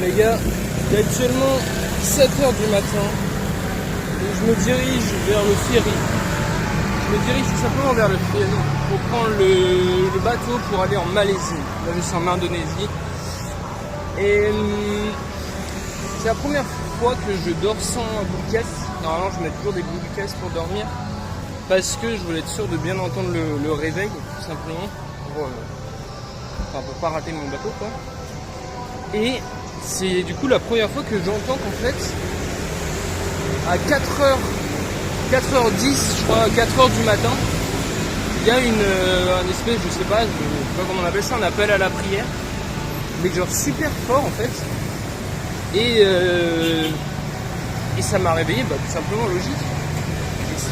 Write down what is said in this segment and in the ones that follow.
les gars, il est actuellement 7h du matin et je me dirige vers le ferry. Je me dirige tout simplement vers le ferry pour prendre le bateau pour aller en Malaisie. Là je suis en Indonésie. Et c'est la première fois que je dors sans boule de caisse. Normalement je mets toujours des boules de caisse pour dormir. Parce que je voulais être sûr de bien entendre le réveil, tout simplement. Pour pas rater mon bateau quoi. Et c'est du coup la première fois que j'entends qu'en fait à 4h10 je crois, 4h du matin, il y a un espèce, je sais pas comment on appelle ça, un appel à la prière, mais genre super fort en fait. Et ça m'a réveillé, tout simplement logique.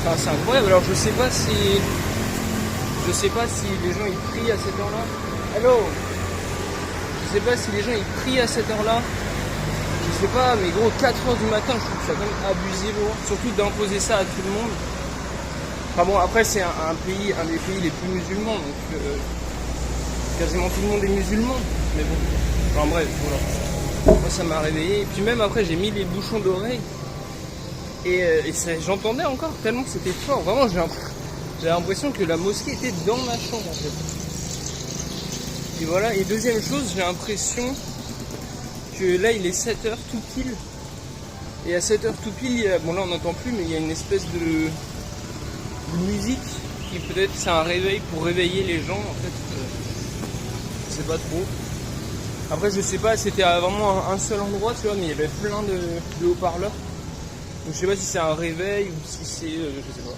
C'est incroyable. Alors je sais pas si les gens ils prient à cette heure-là. Hello. Je sais pas si les gens ils prient à cette heure-là. Je sais pas, mais gros, 4h du matin, je trouve ça quand même abusé, gros. Surtout d'imposer ça à tout le monde. Enfin bon, après c'est un des pays les plus musulmans, donc quasiment tout le monde est musulman. Mais bon, enfin bref, voilà. Moi ça m'a réveillé. Et puis même après j'ai mis les bouchons d'oreille. Et j'entendais encore tellement que c'était fort. Vraiment, j'ai l'impression que la mosquée était dans ma chambre en fait. Et voilà. Et deuxième chose, j'ai l'impression que là il est 7h tout pile. Et à 7h tout pile, bon là on n'entend plus, mais il y a une espèce de musique qui peut-être c'est un réveil pour réveiller les gens en fait. Je sais pas trop. Après je sais pas, c'était vraiment un seul endroit, tu vois, mais il y avait plein de haut-parleurs. Donc je sais pas si c'est un réveil ou si c'est... je sais pas.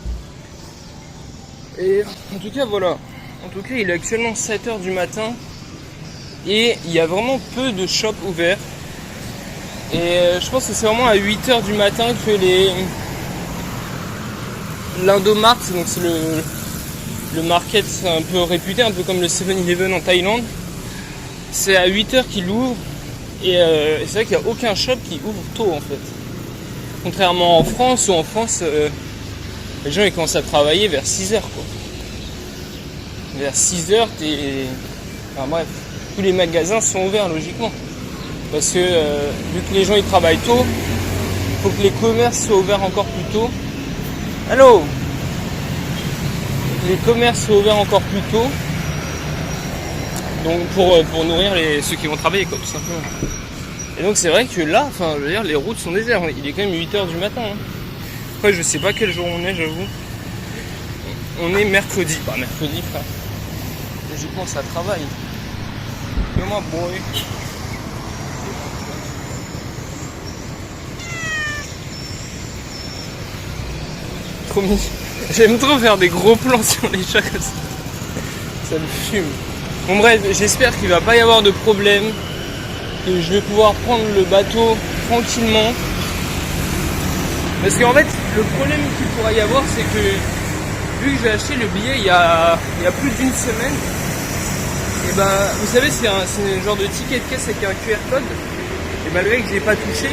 Et en tout cas voilà. En tout cas il est actuellement 7h du matin. Et il y a vraiment peu de shops ouverts. Et je pense que c'est vraiment à 8h du matin que l'Indomart, donc c'est le market un peu réputé, un peu comme le 7-Eleven en Thaïlande. C'est à 8h qu'il ouvre. Et c'est vrai qu'il n'y a aucun shop qui ouvre tôt en fait. Contrairement en France, où en France, les gens ils commencent à travailler vers 6h quoi. Vers 6h, enfin bref, tous les magasins sont ouverts logiquement. Parce que vu que les gens ils travaillent tôt, il faut que les commerces soient ouverts encore plus tôt. Allô ? Les commerces soient ouverts encore plus tôt. Donc pour nourrir ceux qui vont travailler quoi, tout simplement. Et donc c'est vrai que là, enfin je veux dire, les routes sont désertes. Il est quand même 8h du matin. Hein. Après je sais pas quel jour on est, j'avoue. On est mercredi. Pas mercredi frère. Logiquement ça travaille. Comment boy. Trop mignon. J'aime trop faire des gros plans sur les chats comme ça. Ça me fume. Bon bref, j'espère qu'il va pas y avoir de problème. Que je vais pouvoir prendre le bateau tranquillement. Parce qu'en fait, le problème qu'il pourrait y avoir, c'est que vu que j'ai acheté le billet il y a plus d'une semaine, et vous savez, c'est un genre de ticket de caisse avec un QR code. Et malgré que je l'ai pas touché,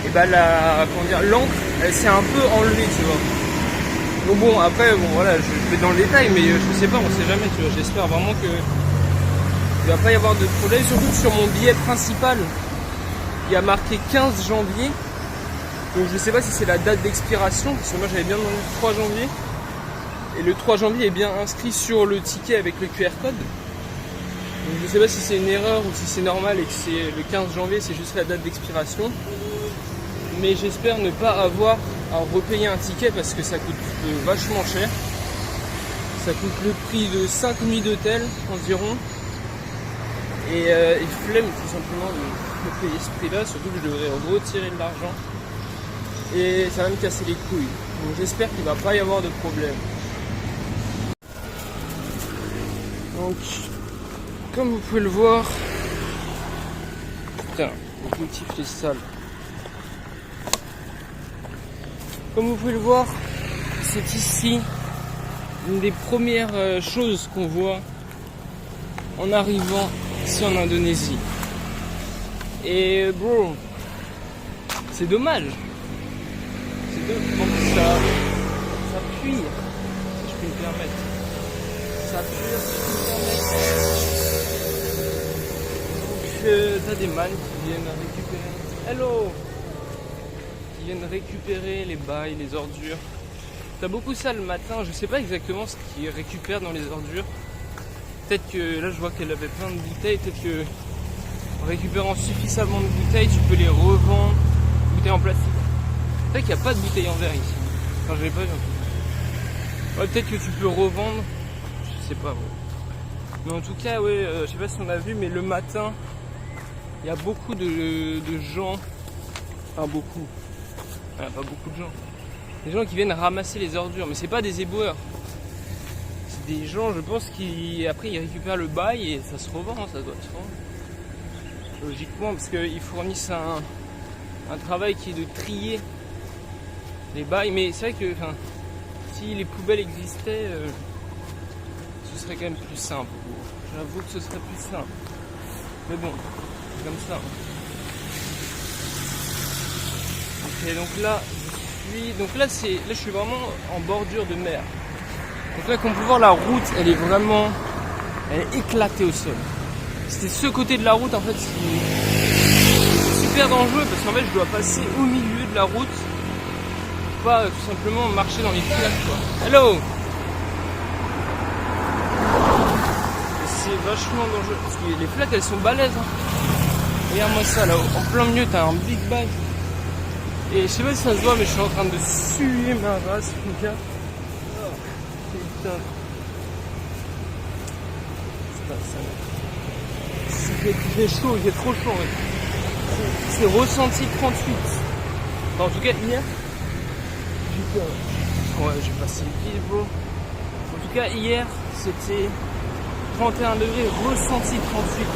et l'encre, elle s'est un peu enlevée, tu vois. Donc bon, après, voilà, je vais dans le détail, mais je sais pas, on sait jamais, tu vois. J'espère vraiment que il va pas y avoir de problème, surtout que sur mon billet principal, il y a marqué 15 janvier. Donc je sais pas si c'est la date d'expiration, parce que moi j'avais bien demandé le 3 janvier. Et le 3 janvier est bien inscrit sur le ticket avec le QR code. Donc je sais pas si c'est une erreur ou si c'est normal et que c'est le 15 janvier, c'est juste la date d'expiration. Mais j'espère ne pas avoir à repayer un ticket parce que ça coûte vachement cher. Ça coûte le prix de 5 nuits d'hôtel environ. Et flemme tout simplement de payer ce prix là, surtout que je devrais retirer de l'argent. Et ça va me casser les couilles. Donc j'espère qu'il va pas y avoir de problème. Donc, comme vous pouvez le voir, putain, l'objectif est sale. Comme vous pouvez le voir, c'est ici une des premières choses qu'on voit en arrivant ici en Indonésie. Et bro, c'est dommage. Ça pue, si je peux me permettre. Ça pue, si je peux me permettre. t'as des man qui viennent récupérer. Hello! Qui viennent récupérer les bails, les ordures. T'as beaucoup ça le matin, je sais pas exactement ce qu'ils récupèrent dans les ordures. Peut-être que là je vois qu'elle avait plein de bouteilles, peut-être que en récupérant suffisamment de bouteilles, tu peux les revendre. Bouteilles en plastique. Peut-être qu'il n'y a pas de bouteilles en verre ici. Enfin, je l'ai pas vu. Ouais, peut-être que tu peux revendre. Je sais pas. Ouais. Mais en tout cas, ouais, je sais pas si on a vu, mais le matin, il y a beaucoup de gens. Enfin, beaucoup. Enfin, pas beaucoup de gens. Des gens qui viennent ramasser les ordures, mais c'est pas des éboueurs. C'est des gens, je pense, qui après ils récupèrent le bail et ça se revend, ça doit se vendre. Logiquement, parce qu'ils fournissent un travail qui est de trier les bails, mais c'est vrai que si les poubelles existaient, ce serait quand même plus simple. J'avoue que ce serait plus simple. Mais bon, c'est comme ça. Ok, donc là, je suis vraiment en bordure de mer. Donc là, comme on peut voir, la route, elle est éclatée au sol. C'était ce côté de la route, en fait, c'est super dangereux parce qu'en fait, je dois passer au milieu de la route, pas tout simplement marcher dans les flaques, quoi. Hello! C'est vachement dangereux parce que les flaques, elles sont balèzes. Hein. Regarde-moi ça, là, en plein milieu, t'as un big bag. Et je sais pas si ça se voit, mais je suis en train de suer ma race, les gars. Oh, putain. Il fait chaud, il fait trop chaud. Ouais. C'est ressenti 38. Enfin, en tout cas, hier. Putain. Ouais, j'ai passé le pied, bro. En tout cas, hier, c'était 31 degrés, ressenti 38.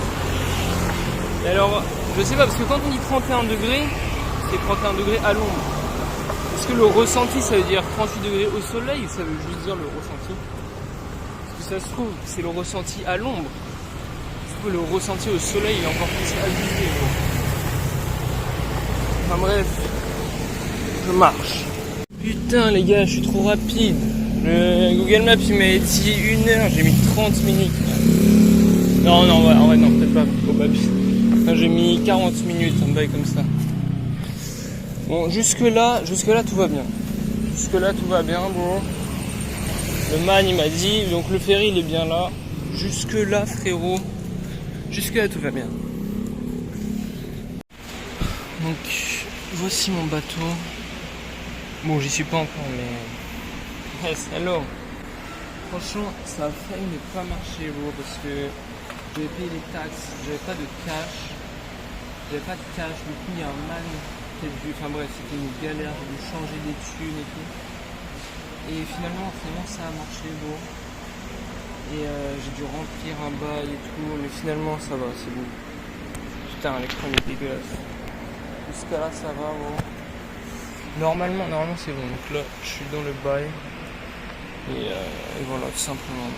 Et alors, je sais pas, parce que quand on dit 31 degrés, c'est 31 degrés à l'ombre. Est-ce que le ressenti, ça veut dire 38 degrés au soleil ou ça veut juste dire le ressenti? Parce que ça se trouve, c'est le ressenti à l'ombre. Le ressenti au soleil est encore plus abusé. Enfin bref, je marche. Putain les gars, je suis trop rapide. Le Google Maps il m'a dit 1 heure, j'ai mis 30 minutes. Non, en vrai non, peut-être pas. Enfin, j'ai mis 40 minutes, un bail comme ça. Bon, jusque là tout va bien. Jusque là tout va bien, bro. Le man il m'a dit, donc le ferry il est bien là. Jusque là frérot. Jusque là tout va bien. Donc voici mon bateau. Bon j'y suis pas encore mais. Yes, hello. Franchement ça a failli ne pas marcher bro parce que j'avais payé les taxes, j'avais pas de cash. Du coup il y a un man qui a dû. Enfin bref, c'était une galère, j'ai dû changer des thunes et tout. Et finalement ça a marché bro. Et j'ai dû remplir un bail et tout, mais finalement ça va, c'est bon. Putain, l'écran est dégueulasse. Jusqu'à là ça va, bon. Normalement c'est bon. Donc là, je suis dans le bail. Et voilà, tout simplement.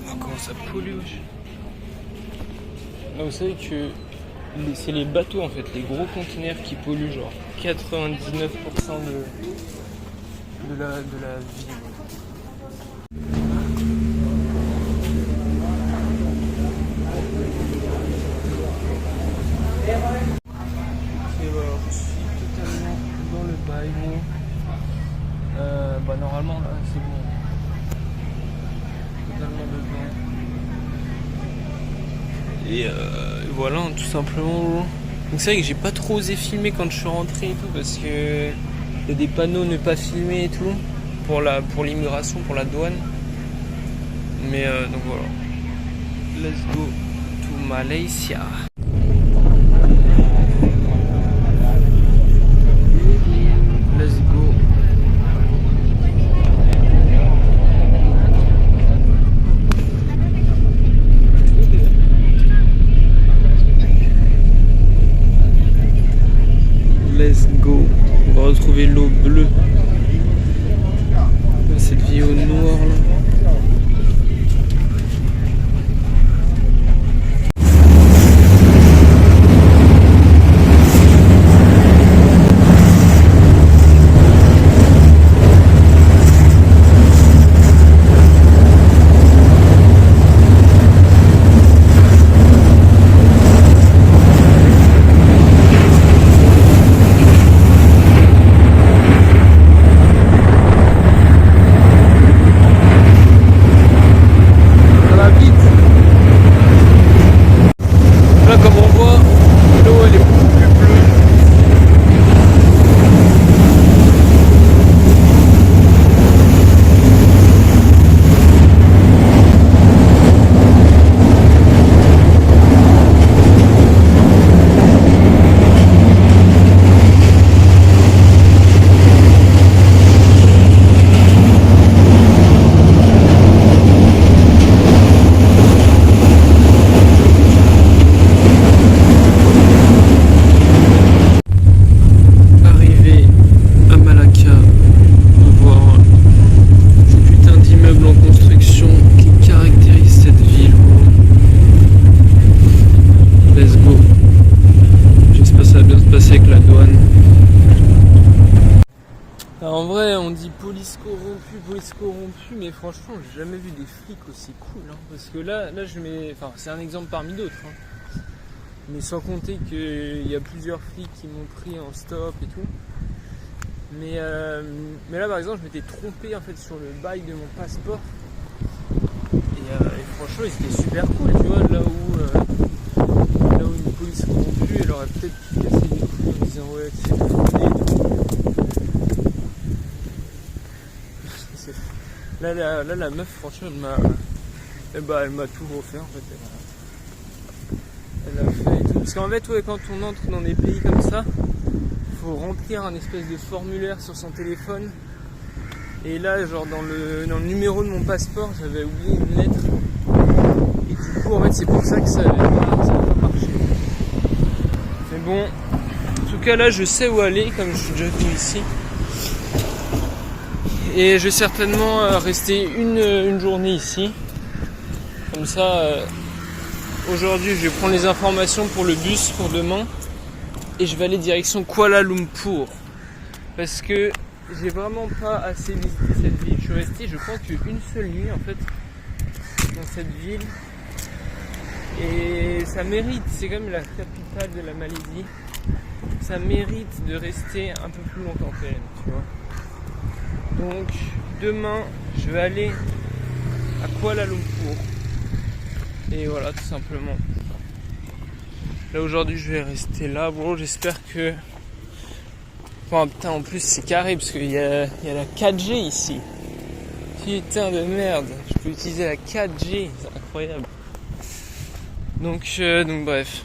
Oh, comment ça pollue. Là, vous savez que c'est les bateaux en fait, les gros conteneurs qui polluent genre 99% de la vie. Et voilà, je suis totalement dans le bail. Normalement là c'est bon. Totalement dedans. Et voilà, tout simplement. Donc c'est vrai que j'ai pas trop osé filmer quand je suis rentré et tout parce que il y a des panneaux ne pas filmer et tout pour l'immigration, pour la douane. Mais donc voilà. Let's go to Malaysia. Let's go. Let's go. On va retrouver l'eau bleue. Cette vie au noir là. police corrompue, mais franchement, j'ai jamais vu des flics aussi cool. Hein, parce que là, enfin, c'est un exemple parmi d'autres. Hein, mais sans compter qu'il y a plusieurs flics qui m'ont pris en stop et tout. Mais là, par exemple, je m'étais trompé en fait sur le bail de mon passeport. Et franchement, ils étaient super cool, tu vois, là où une police corrompue, elle aurait peut-être pu casser les couilles en disant ouais, tu sais pas fraudé et tout. Là, la meuf, franchement, elle m'a tout refait en fait. Elle a fait et tout. Parce qu'en fait, ouais, quand on entre dans des pays comme ça, il faut remplir un espèce de formulaire sur son téléphone. Et là, genre dans le numéro de mon passeport, j'avais oublié une lettre. Et du coup, en fait, c'est pour ça que ça n'avait pas marché. Mais bon, en tout cas, là, je sais où aller, comme je suis déjà venu ici. Et je vais certainement rester une journée ici. Comme ça, aujourd'hui, je vais prendre les informations pour le bus pour demain. Et je vais aller direction Kuala Lumpur. Parce que j'ai vraiment pas assez visité cette ville. Je suis resté, je crois, qu'une seule nuit en fait dans cette ville. Et ça mérite, c'est quand même la capitale de la Malaisie. Ça mérite de rester un peu plus longtemps quand même, tu vois. Donc demain, je vais aller à Kuala Lumpur. Et voilà, tout simplement. Là aujourd'hui, je vais rester là. Bon, j'espère que... Enfin, putain, en plus c'est carré parce qu'il y a la 4G ici. Putain de merde, je peux utiliser la 4G, c'est incroyable. Donc bref.